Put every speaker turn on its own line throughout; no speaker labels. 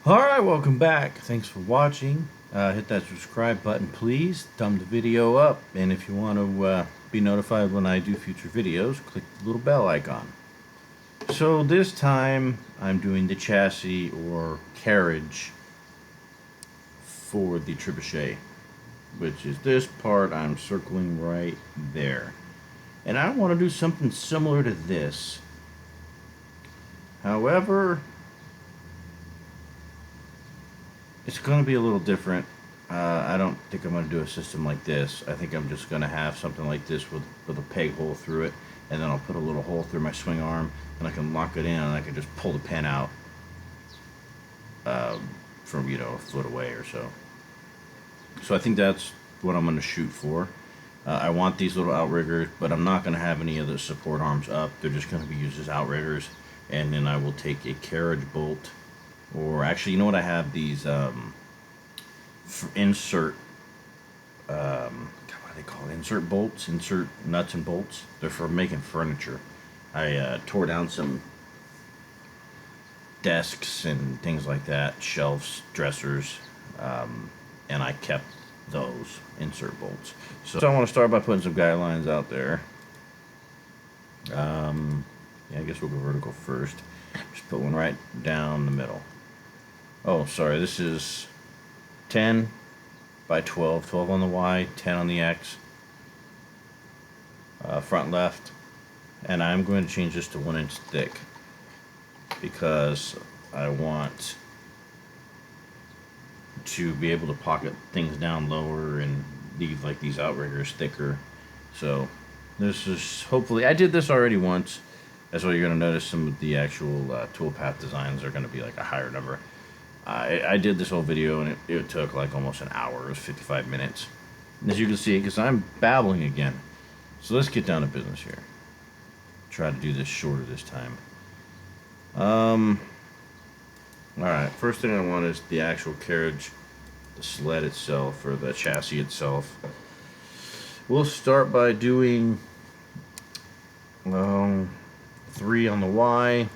Alright, welcome back. Thanks for watching. Hit that subscribe button, please. Thumb the video up. And if you want to be notified when I do future videos, click the little bell icon. So this time, I'm doing the chassis or carriage for the trebuchet, which is this part I'm circling right there. And I want to do something similar to this. However, it's going to be a little different. I don't think I'm going to do a system like this. I think I'm just going to have something like this with a peg hole through it, and then I'll put a little hole through my swing arm, and I can lock it in, and I can just pull the pin out from, a foot away or so. So I think that's what I'm going to shoot for. I want these little outriggers, but I'm not going to have any of the support arms up. They're just going to be used as outriggers, and then I will take a carriage bolt. Or actually, you know what? I have these insert, what do they call it? Insert bolts, insert nuts and bolts. They're for making furniture. I tore down some desks and things like that, shelves, dressers, and I kept those insert bolts. So I want to start by putting some guidelines out there. Yeah, I guess we'll go vertical first. Just put one right down the middle. Oh, sorry, this is 10 by 12, 12 on the Y, 10 on the X, front left, and I'm going to change this to 1 inch thick because I want to be able to pocket things down lower and leave like these outriggers thicker. So this is hopefully, I did this already once. That's why you're going to notice some of the actual toolpath designs are going to be like a higher number. I did this whole video and it took like almost an hour. It was 55 minutes. And as you can see, because I'm babbling again. So let's get down to business here. Try to do this shorter this time. Alright, first thing I want is the actual carriage, the sled itself, or the chassis itself. We'll start by doing 3 on the Y,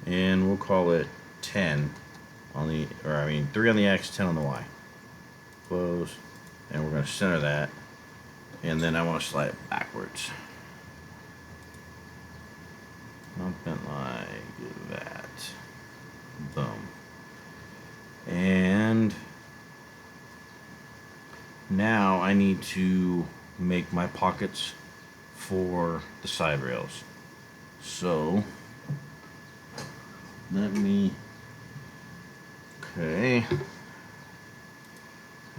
and we'll call it 10 on the, 3 on the X, 10 on the Y. Close, and we're going to center that, and then I want to slide it backwards. Something like that. Boom. And now I need to make my pockets for the side rails. So let me, okay, I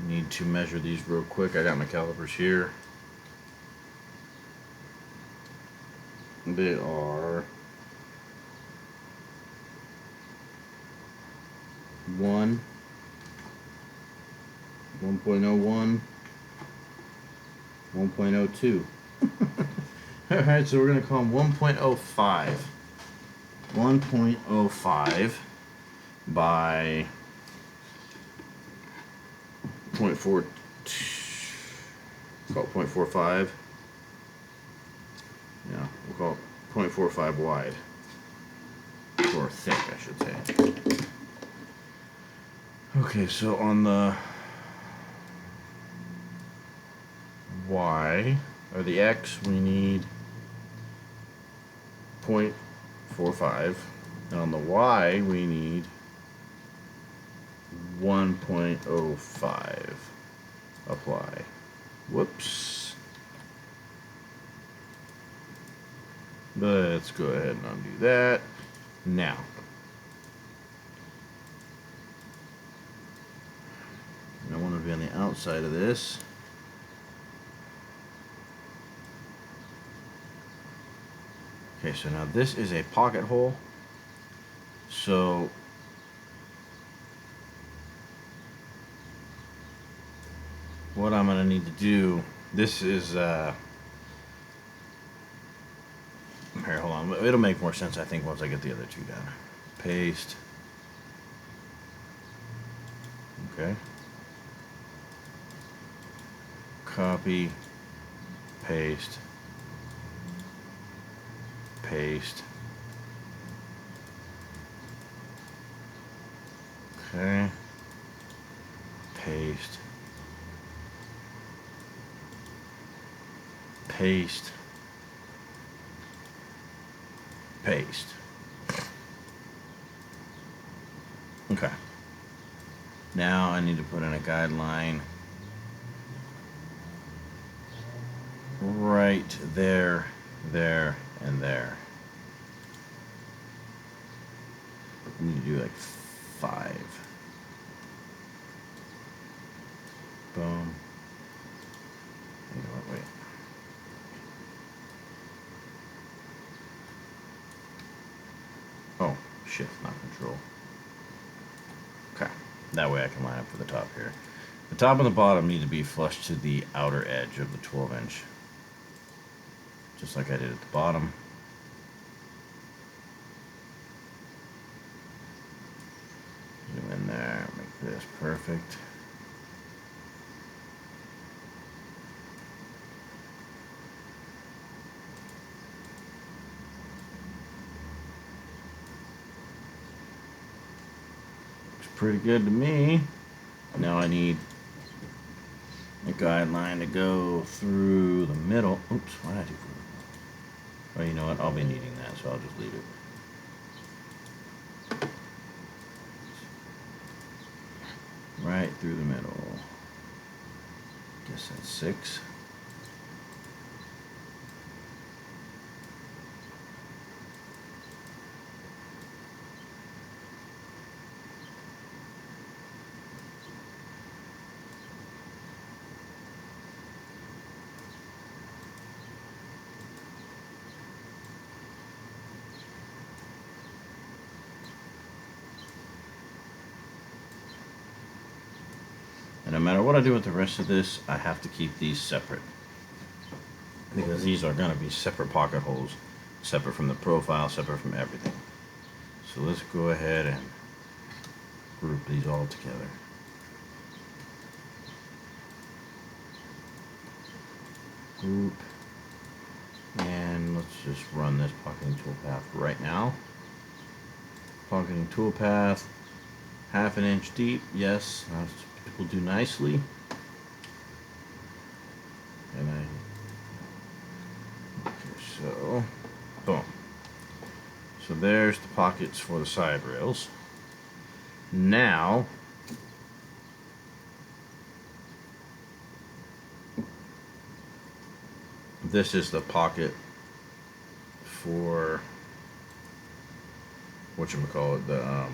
need to measure these real quick. I got my calipers here. They are 1, 1.01, 1.02. Alright, so we're going to call them 1.05. 1.05 by 0.4, call it 0.45. Yeah, we'll call it 0.45 wide. Or thick, I should say. Okay, so on the Y, or the X, we need 0.45, and on the Y, we need 1.05. Apply. Whoops. Let's go ahead and undo that. Now, I want to be on the outside of this. Okay, so now this is a pocket hole. So what I'm going to need to do, this is, here, hold on. It'll make more sense, I think, once I get the other two done. Paste. Okay. Copy, paste, paste, Okay. Paste. Paste. Paste. Okay. Now I need to put in a guideline right there, there, and there. I need to do like 5. Boom. You know what, wait. Oh, shift, not control. Okay. That way I can line up for the top here. The top and the bottom need to be flush to the outer edge of the 12-inch. Just like I did at the bottom. Zoom in there, make this perfect. Looks pretty good to me. Now I need a guideline to go through the middle. Oops, why did I do that? Well, you know what? I'll be needing that, so I'll just leave it. Right through the middle. Guess that's 6. And no matter what I do with the rest of this, I have to keep these separate. Because these are going to be separate pocket holes. Separate from the profile, separate from everything. So let's go ahead and group these all together. Group. And let's just run this pocketing toolpath right now. Pocketing toolpath. 1/2 inch deep. Yes, will do nicely. And okay, so boom. So there's the pockets for the side rails. Now this is the pocket for whatchamacallit, the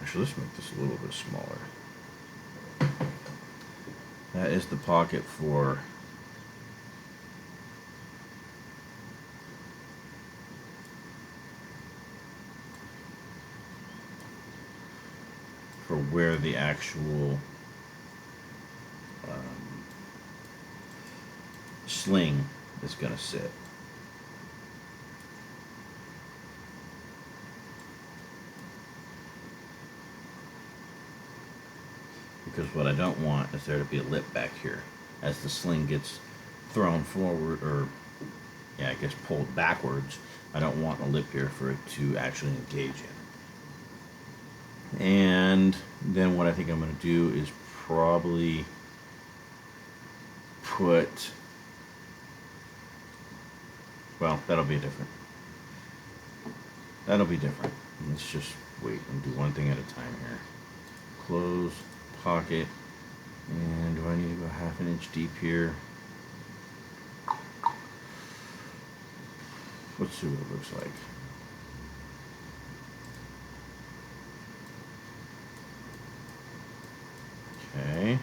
actually, let's make this a little bit smaller. That is the pocket for where the actual sling is going to sit. Because what I don't want is there to be a lip back here as the sling gets thrown forward, or yeah, I guess pulled backwards. I don't want a lip here for it to actually engage in. And then what I think I'm going to do is probably put, well, that'll be different. Let's just wait and do one thing at a time here. Close pocket, and do I need to go 1/2 inch deep here? Let's see what it looks like. Okay.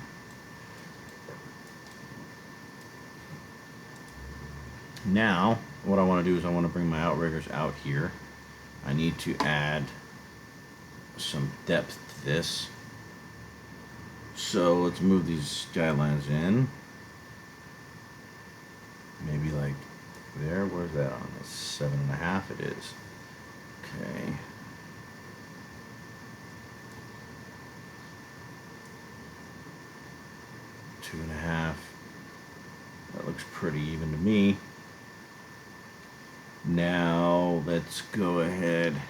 Now, what I want to do is I want to bring my outriggers out here. I need to add some depth to this. So let's move these guidelines in. Maybe like there. Where's that on? That's 7.5. It is. Okay. Two and a half. That looks pretty even to me. Now let's go ahead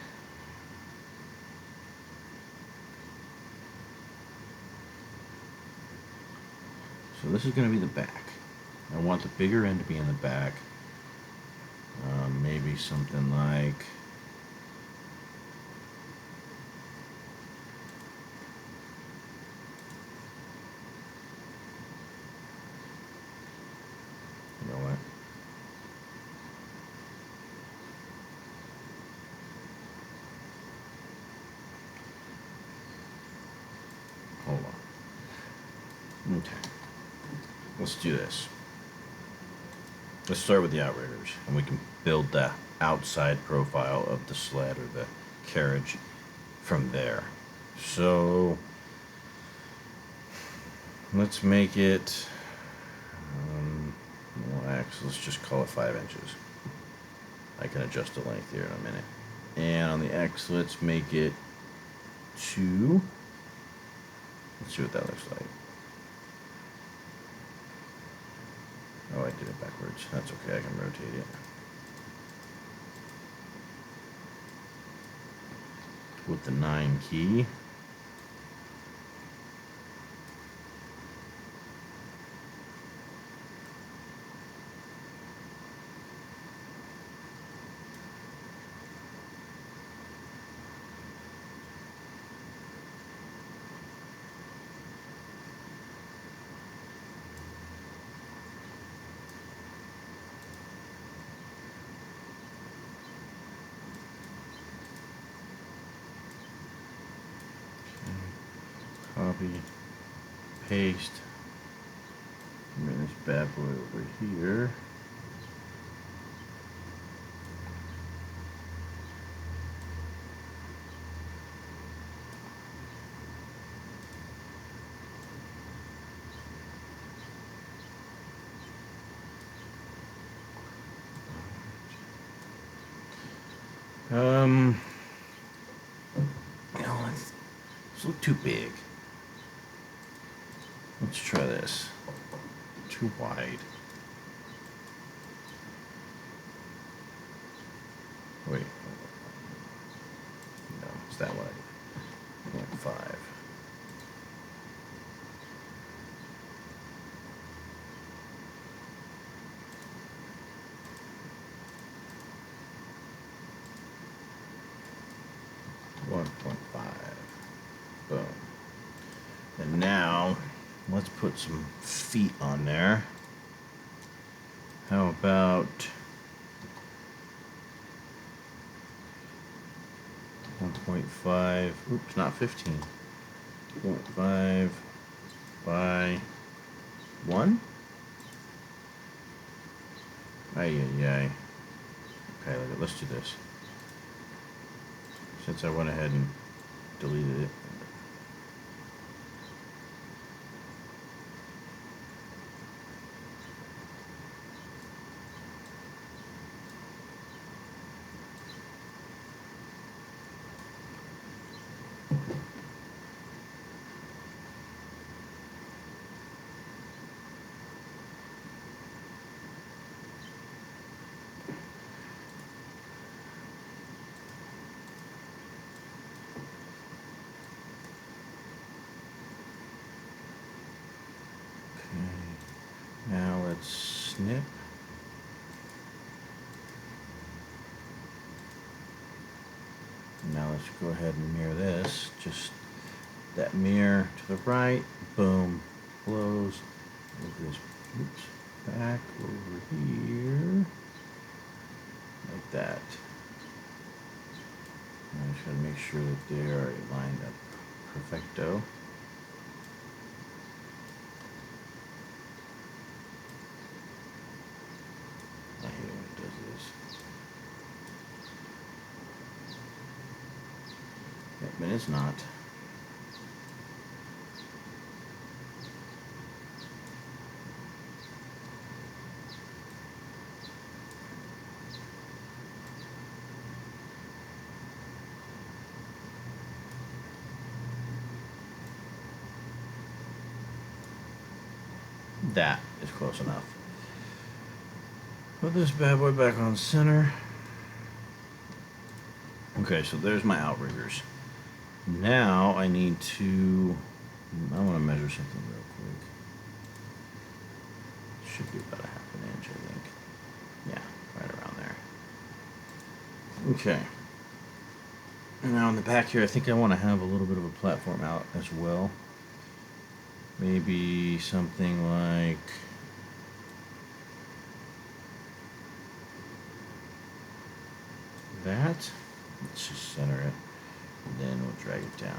So this is going to be the back. I want the bigger end to be in the back. Maybe something like you know what? Hold on. Okay. Let's do this. Let's start with the outriggers, and we can build the outside profile of the sled or the carriage from there. So let's make it let's just call it 5 inches. I can adjust the length here in a minute. And on the X, let's make it 2. Let's see what that looks like. Oh, I did it backwards. That's okay, I can rotate it. With the 9 key. Copy, paste, bring this bad boy over here. You know, it's look too big. Let's try this. Too wide. Wait. No, it's that wide. 0.5. Boom. And now let's put some feet on there. How about 1.5? Oops, not 15. 2.5 by 1? Ay. Okay, let's do this. Since I went ahead and deleted it. Now let's snip. Now let's go ahead and mirror this. Just that mirror to the right. Boom. Close. Move this back over here. Like that. I just gotta make sure that they are lined up perfecto. I hate when it does this. Yep, but it's not. That is close enough. Put this bad boy back on center. Okay, so there's my outriggers. Now I need to, I want to measure something real quick. should be about a half an inch, I think. Yeah, right around there. Okay. Now in the back here, I think I want to have a little bit of a platform out as well. Maybe something like that. Let's just center it, and then we'll drag it down.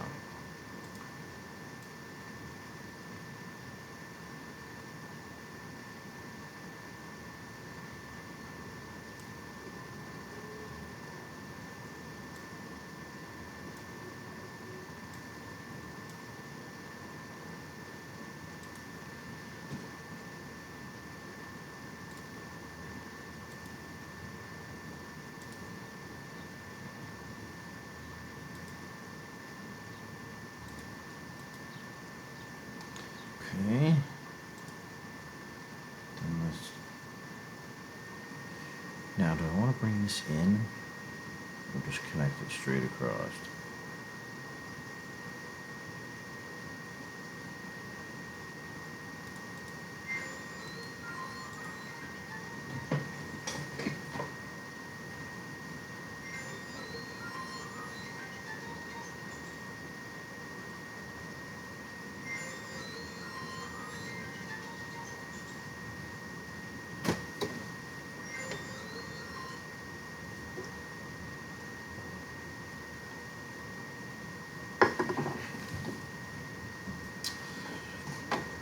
Okay. Now, do I want to bring this in or just connect it straight across?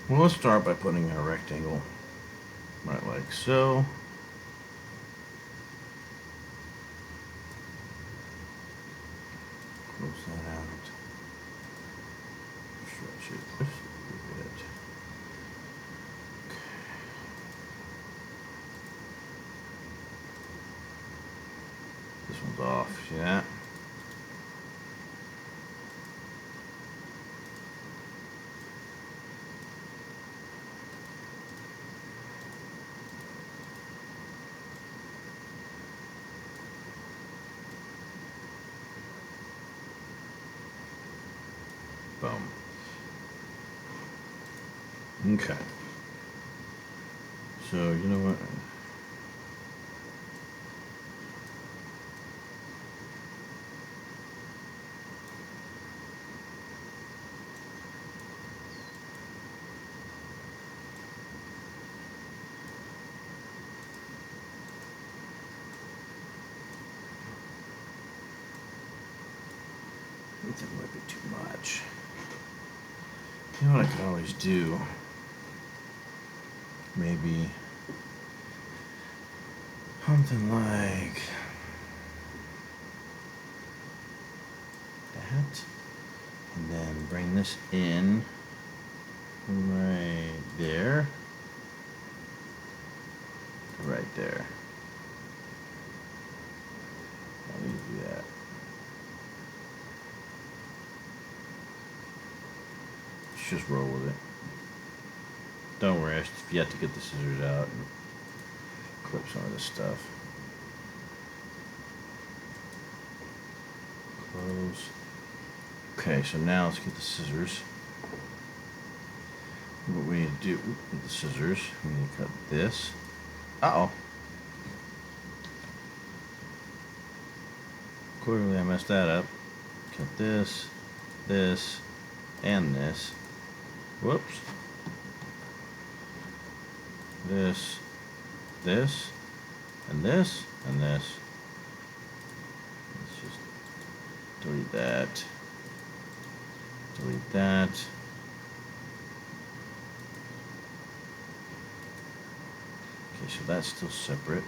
Well, let's start by putting in a rectangle, right like so. Close that out. Stretch it just a little bit. Okay. This one's off, see that? Boom. Okay. So, you know what? I think that might be too much. You know what I could always do? Maybe something like that. And then bring this in right there. Right there. How do you do that? Let's just roll with it. Don't worry, you have to get the scissors out and clip some of this stuff. Close. Okay, so now let's get the scissors. What we need to do with the scissors, we need to cut this. Uh-oh. Clearly I messed that up. Cut this, this, and this. Whoops. This, this, and this, and this. Let's just delete that. Delete that. Okay, so that's still separate.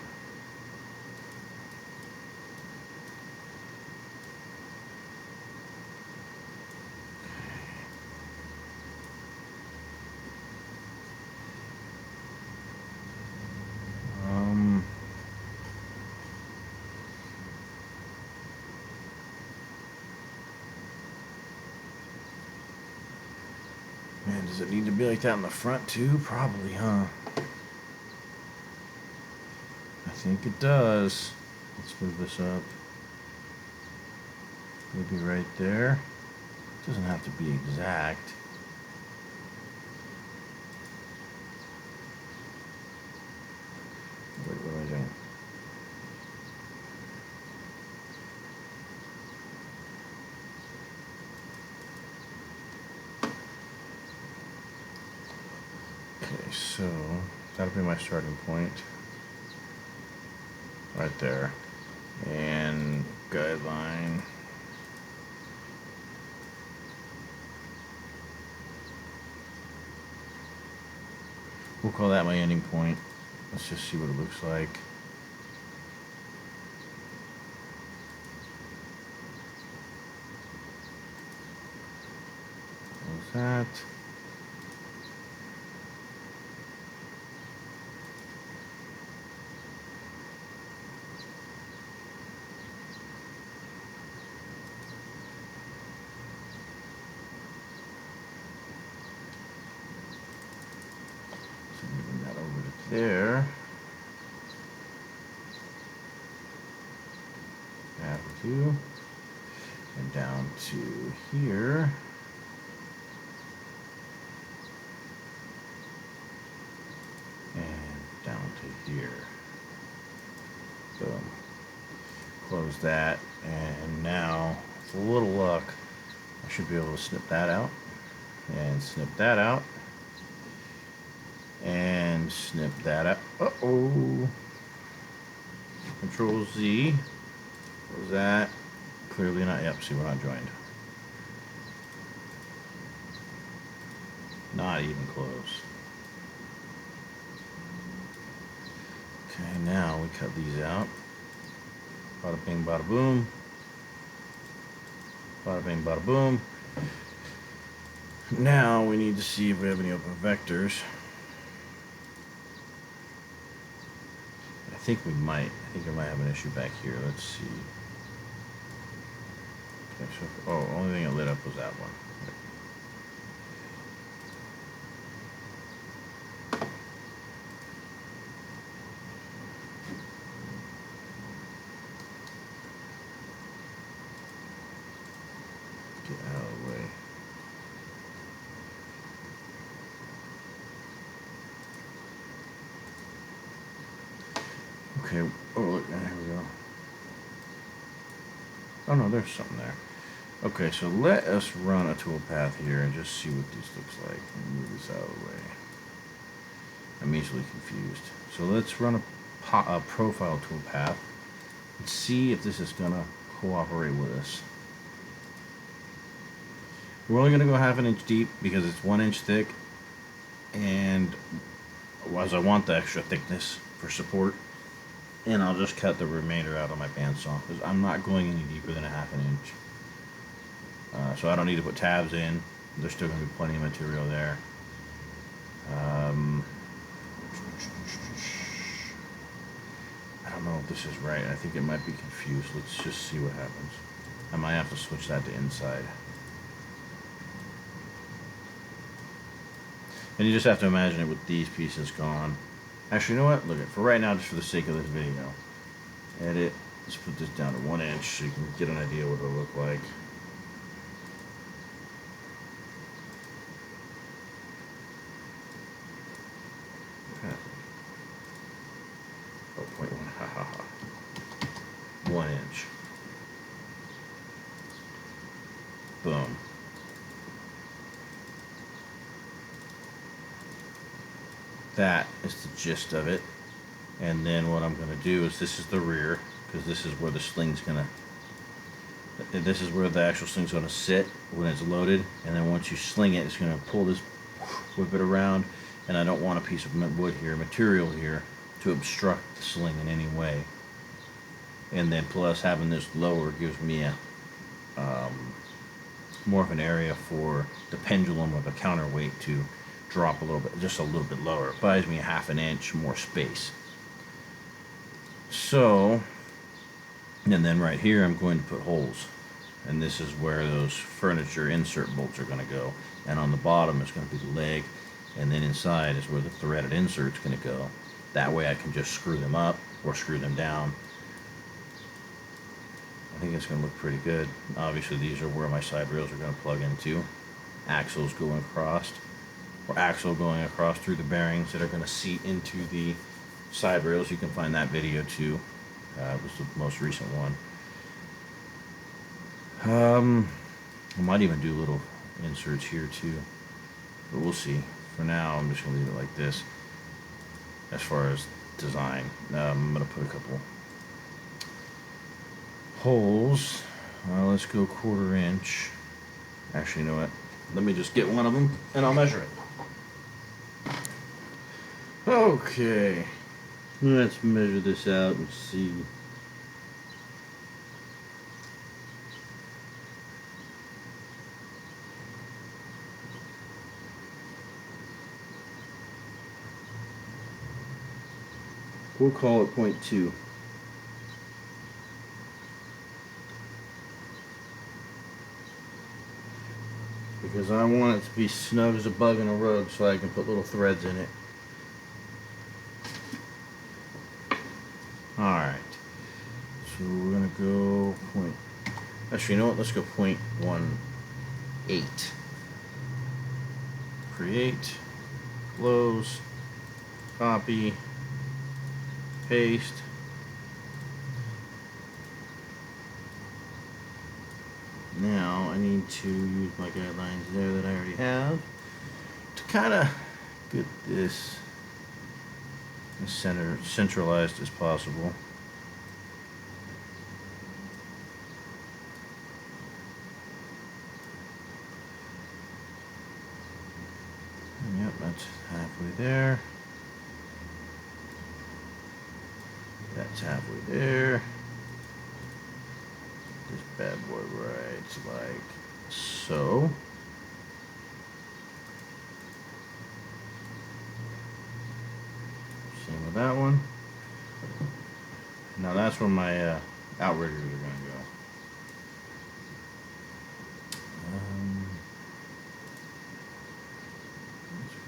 Man, does it need to be like that in the front too? Probably, huh? I think it does. Let's move this up. Maybe right there. It doesn't have to be exact. so that'll be my starting point right there, and guideline. We'll call that my ending point. Let's just see what it looks like. What's that? So moving that over to there. Avenue. And down to here. And down to here. Boom. Close that, and now, with a little luck, I should be able to snip that out, and snip that out, and snip that out. Uh-oh. Control Z. What was that? Clearly not. Yep, see, we're not joined. Not even close. Okay, now we cut these out. Bada bing, bada boom. Bada bing, bada boom. Now we need to see if we have any open vectors. I think we might. I think I might have an issue back here. Let's see. Okay, so, oh, only thing that lit up was that one. Get out of the way. Okay, oh look, there we go. Oh no, there's something there. Okay, so let us run a toolpath here and just see what this looks like. Move this out of the way. I'm easily confused. So let's run a profile toolpath and see if this is gonna cooperate with us. We're only gonna go 1/2 inch deep because it's 1 inch thick, and as I want the extra thickness for support, and I'll just cut the remainder out on my bandsaw because I'm not going any deeper than 1/2 inch. So I don't need to put tabs in. There's still going to be plenty of material there. I don't know if this is right. I think it might be confused. Let's just see what happens. I might have to switch that to inside. And you just have to imagine it with these pieces gone. Actually, you know what? Look at, for right now, just for the sake of this video, edit. Let's put this down to 1 inch so you can get an idea what it'll look like. Okay. Oh, 0.1. Ha ha ha. 1 inch. Boom. That is the gist of it. And then what I'm going to do is, this is the rear, because this is where the sling's going to, this is where the actual sling's going to sit when it's loaded. And then once you sling it, it's going to pull this, whip it around. And I don't want a piece of wood here, material here, to obstruct the sling in any way. And then plus having this lower gives me a more of an area for the pendulum or the counterweight to drop a little bit, just a little bit lower. It buys me 1/2 inch more space. So, and then right here I'm going to put holes, and this is where those furniture insert bolts are going to go, and on the bottom is going to be the leg, and then inside is where the threaded insert's going to go. That way I can just screw them up or screw them down. I think it's going to look pretty good. Obviously these are where my side rails are going to plug into. Axles going across, or axle going across through the bearings that are going to seat into the side rails. You can find that video too. It was the most recent one. I might even do little inserts here too, but we'll see. for now, I'm just going to leave it like this as far as design. I'm going to put a couple holes. Let's go 1/4 inch. Actually, you know what? Let me just get one of them and I'll measure it. Okay, let's measure this out and see. We'll call it 0.2. Because I want it to be snug as a bug in a rug so I can put little threads in it. Alright. So we're going to go actually, you know what? Let's go 0.18. Create, close, copy, paste. Now I need to use my guidelines there that I already have to kind of get this as centralized as possible. And yep, that's halfway there. That's halfway there. This bad boy right like so. Same with that one. Now that's where my outriggers are going to go.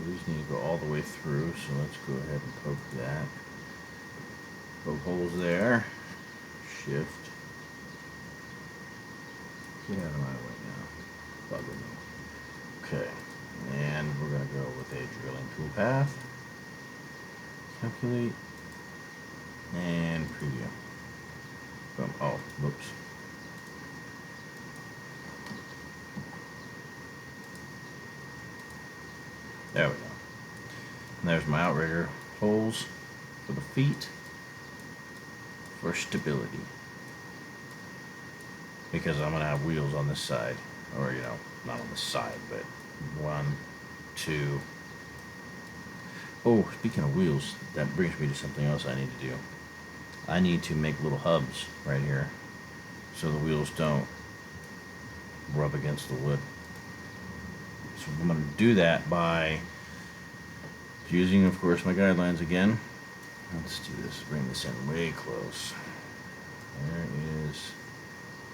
These need to go all the way through, so let's go ahead and poke that. Poke holes there. Shift. Get out of my way now. Bugger me. Okay, and we're going to go with a drilling tool path. Calculate. And preview. Boom. Oh, whoops. There we go. And there's my outrigger holes for the feet for stability. Because I'm going to have wheels on this side. Or, you know, not on this side, but 1, 2. Oh, speaking of wheels, that brings me to something else I need to do. I need to make little hubs right here so the wheels don't rub against the wood. So I'm going to do that by using, of course, my guidelines again. Let's do this. Bring this in way close. There is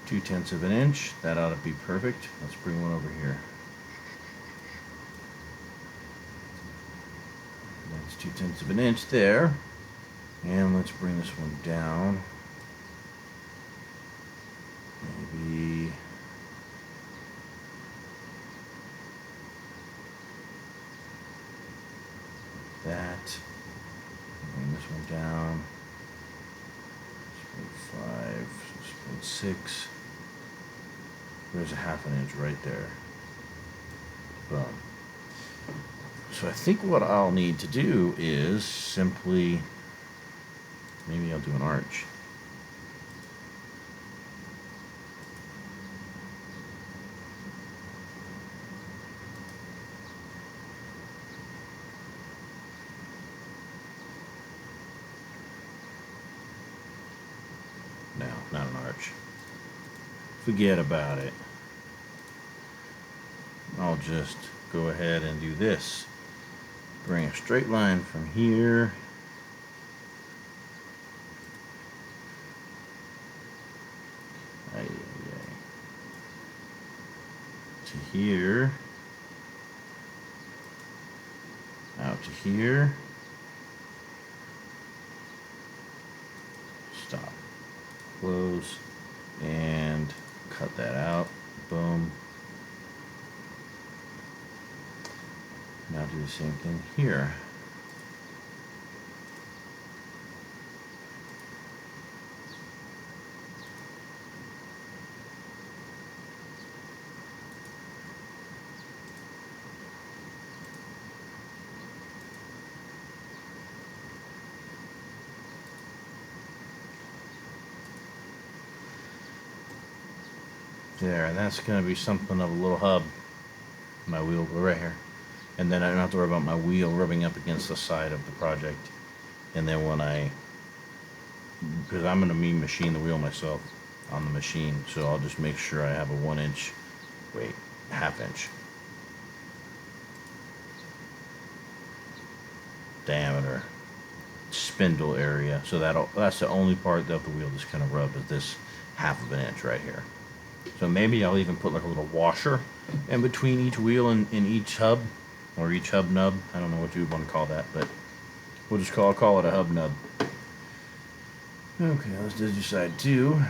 2/10 of an inch. That ought to be perfect. Let's bring one over here. That's 2/10 of an inch there. And let's bring this one down. Maybe that. Bring this one down. 6.5, 6.6. There's a 1/2 inch right there. Boom. So I think what I'll need to do is simply, maybe I'll do an arch. No, not an arch. Forget about it. I'll just go ahead and do this. Bring a straight line from here to here, out to here, stop, close, and cut that out. Boom. Now do the same thing here. There, and that's going to be something of a little hub. My wheel will go right here. And then I don't have to worry about my wheel rubbing up against the side of the project. And then when because I'm going to machine the wheel myself on the machine, so I'll just make sure I have a 1 inch, half inch diameter spindle area. So that's the only part that the wheel just kind of rub is this 1/2 inch right here. So maybe I'll even put like a little washer in between each wheel and each hub, or each hub nub. I don't know what you would want to call that, but I'll call it a hub nub. Okay, let's do side 2.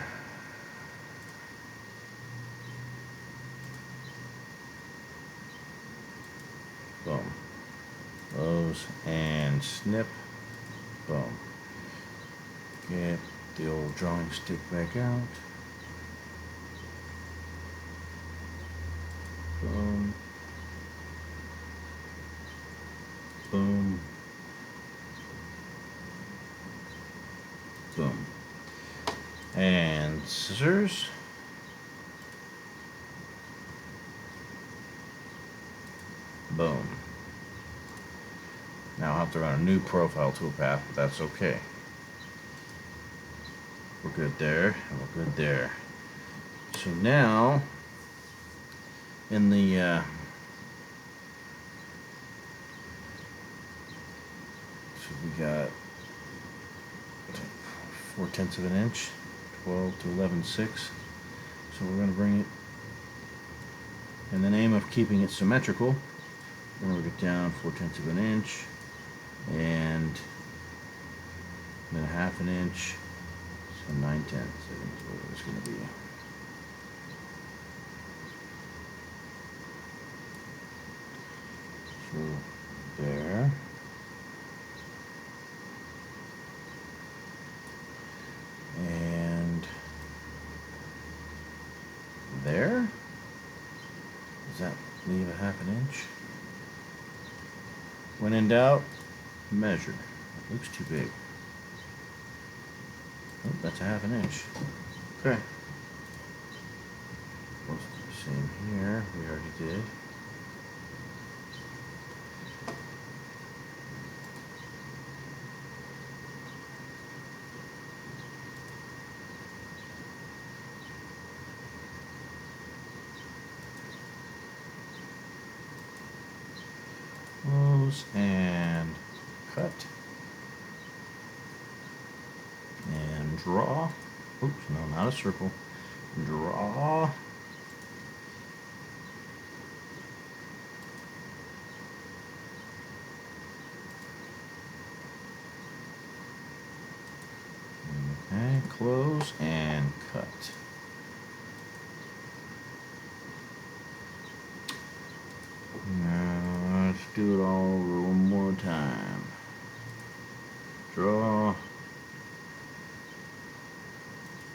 Boom. Close and snip. Boom. Get the old drawing stick back out. Boom. Boom. Boom. And scissors. Boom. Now I'll have to run a new profile toolpath, but that's okay. We're good there, and we're good there. So now, in the so we got 4/10 inch, 12 to 11/6. So we're going to bring it, in the name of keeping it symmetrical, we're going to get down 4/10 inch, and then 1/2 inch, so 9/10. I think is what it's going to be. So there. And there. Does that leave a 1/2 inch? When in doubt, measure. It looks too big. Oh, that's a 1/2 inch. Okay. Same here. We already did. Close and cut. And draw. Oops, no, not a circle. Draw. Okay, close and cut. Now let's do it all over one more time. Draw.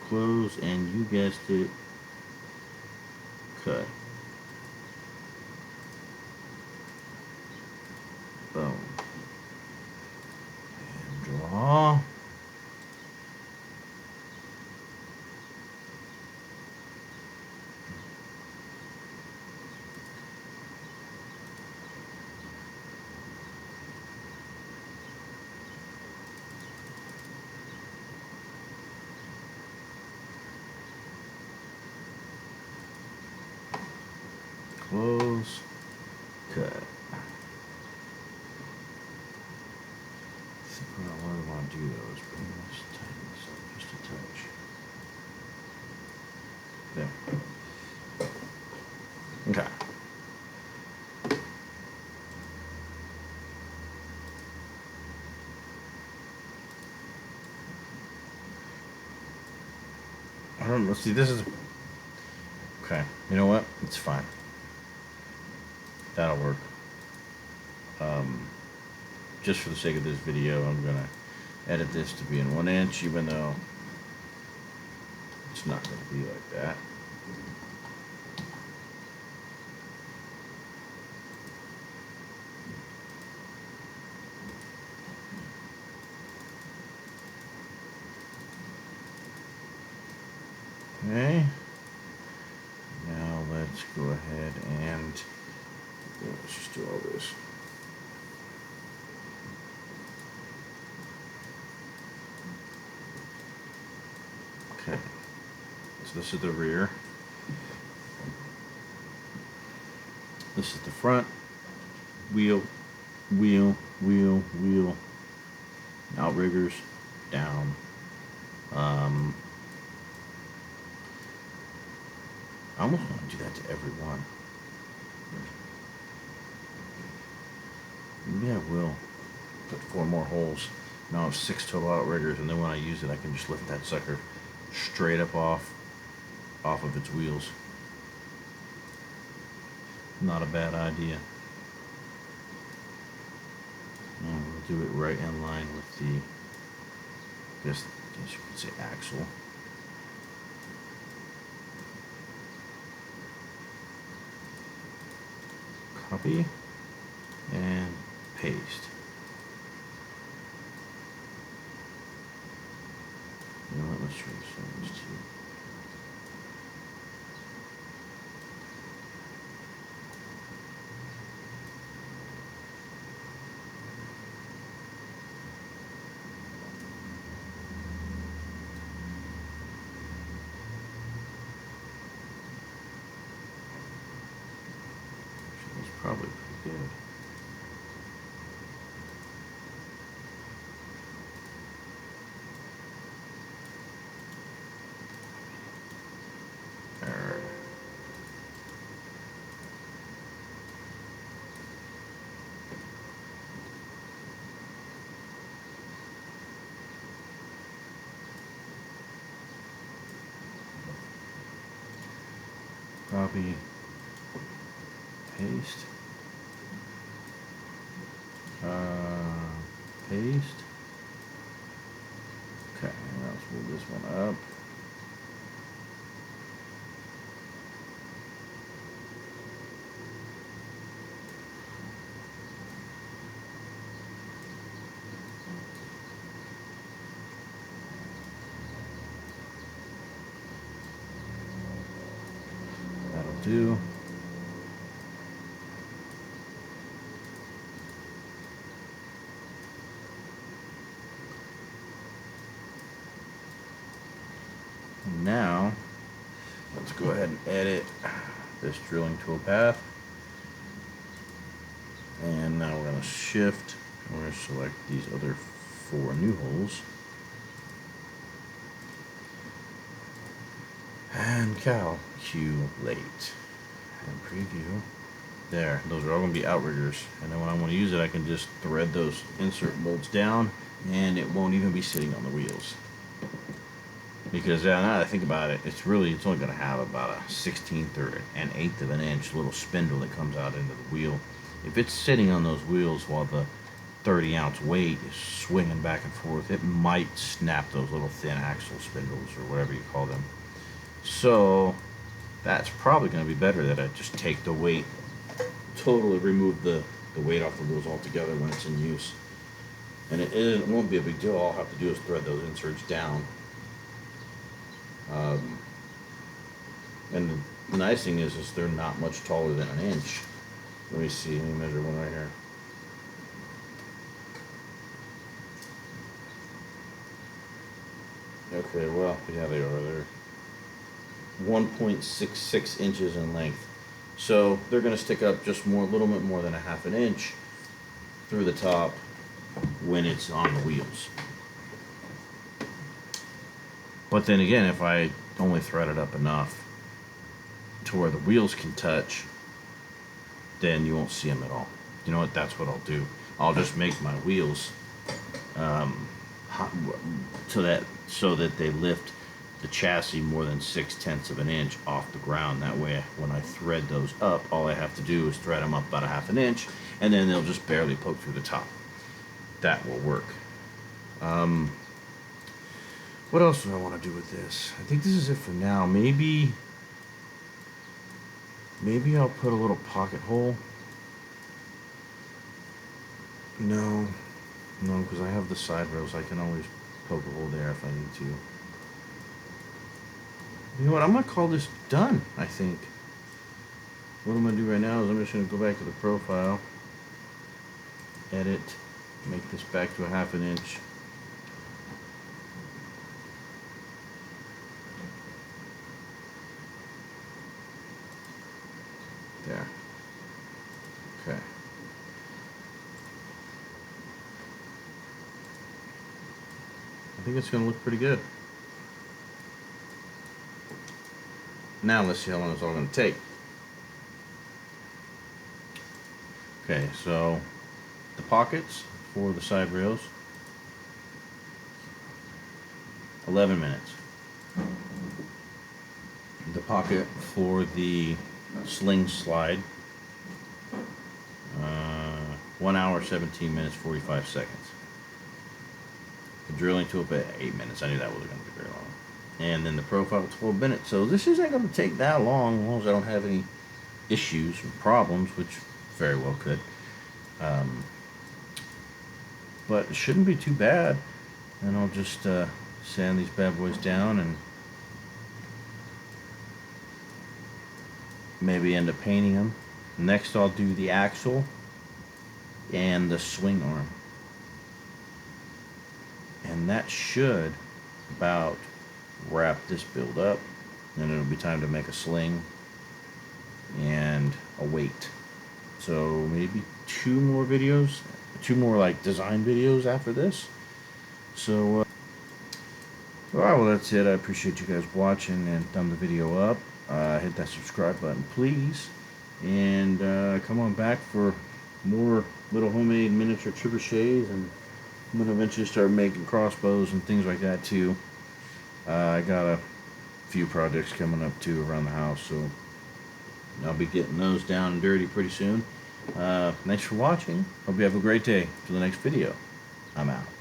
Close, and you guessed it, cut. Boom. And draw. Close, cut. I think what I really want to do though is bring this, tighten this up just a touch. There. Okay. I don't know. See, this is okay. You know what? It's fine. That'll work. Just for the sake of this video, I'm gonna edit this to be in 1 inch, even though it's not gonna be like that. Okay. go ahead and let's just do all this. Okay, so this is the rear. This is the front. Wheel, wheel, wheel, wheel. Outriggers, down. I almost want to do that to every one. Maybe I will. Put 4 more holes. Now I have 6 total outriggers, and then when I use it, I can just lift that sucker straight up off of its wheels. Not a bad idea. And we'll do it right in line with the, I guess you could say, axle. Copy and paste. You know what, let's try this too. That's probably pretty good. Copy, paste, paste. Okay, now let's move this one up. That'll do. Now, let's go ahead and edit this drilling tool path. And now we're going to shift, and we're going to select these other 4 new holes. And calculate. And preview. There, those are all going to be outriggers. And then when I want to use it, I can just thread those insert bolts down, and it won't even be sitting on the wheels. Because now that I think about it, it's only going to have about a 1/16 or an 1/8 of an inch little spindle that comes out into the wheel. If it's sitting on those wheels while the 30-ounce weight is swinging back and forth, it might snap those little thin axle spindles or whatever you call them. So that's probably going to be better that I just take the weight, totally remove the weight off the wheels altogether when it's in use. And it won't be a big deal. All I'll have to do is thread those inserts down. And the nice thing is they're not much taller than an inch. Let me see, let me measure one right here. Okay, well, yeah, they are. They're 1.66 inches in length. So they're going to stick up just a little bit more than a 1/2 inch through the top when it's on the wheels. But then again, if I only thread it up enough to where the wheels can touch, then you won't see them at all. You know what? That's what I'll do. I'll just make my wheels so that they lift the chassis more than 6/10 of an inch off the ground. That way, when I thread those up, all I have to do is thread them up about a 1/2 inch, and then they'll just barely poke through the top. That will work. What else do I want to do with this? I think this is it for now. Maybe I'll put a little pocket hole. No, because I have the side rails. I can always poke a hole there if I need to. You know what? I'm going to call this done, I think. what I'm going to do right now is I'm just going to go back to the profile, edit, make this back to a 1/2 inch. There. Okay. I think it's going to look pretty good. Now let's see how long it's all going to take. Okay, so the pockets for the side rails, 11 minutes. The pocket for the sling slide, 1 hour, 17 minutes, 45 seconds. The drilling tool, 8 minutes. I knew that wasn't going to be very long. And then the profile, 12 minutes. So this isn't going to take that long, as long as I don't have any issues or problems, which very well could. But it shouldn't be too bad. And I'll just sand these bad boys down and maybe end up painting them. Next I'll do the axle and the swing arm. And that should about wrap this build up. And it'll be time to make a sling and a weight. So maybe 2 more videos, 2 more like design videos after this. So alright, well that's it. I appreciate you guys watching and thumb the video up. Hit that subscribe button please, and come on back for more little homemade miniature trebuchets, and I'm going to eventually start making crossbows and things like that too. I got a few projects coming up too around the house, so I'll be getting those down and dirty pretty soon. Thanks for watching. Hope you have a great day. Till the next video, I'm out.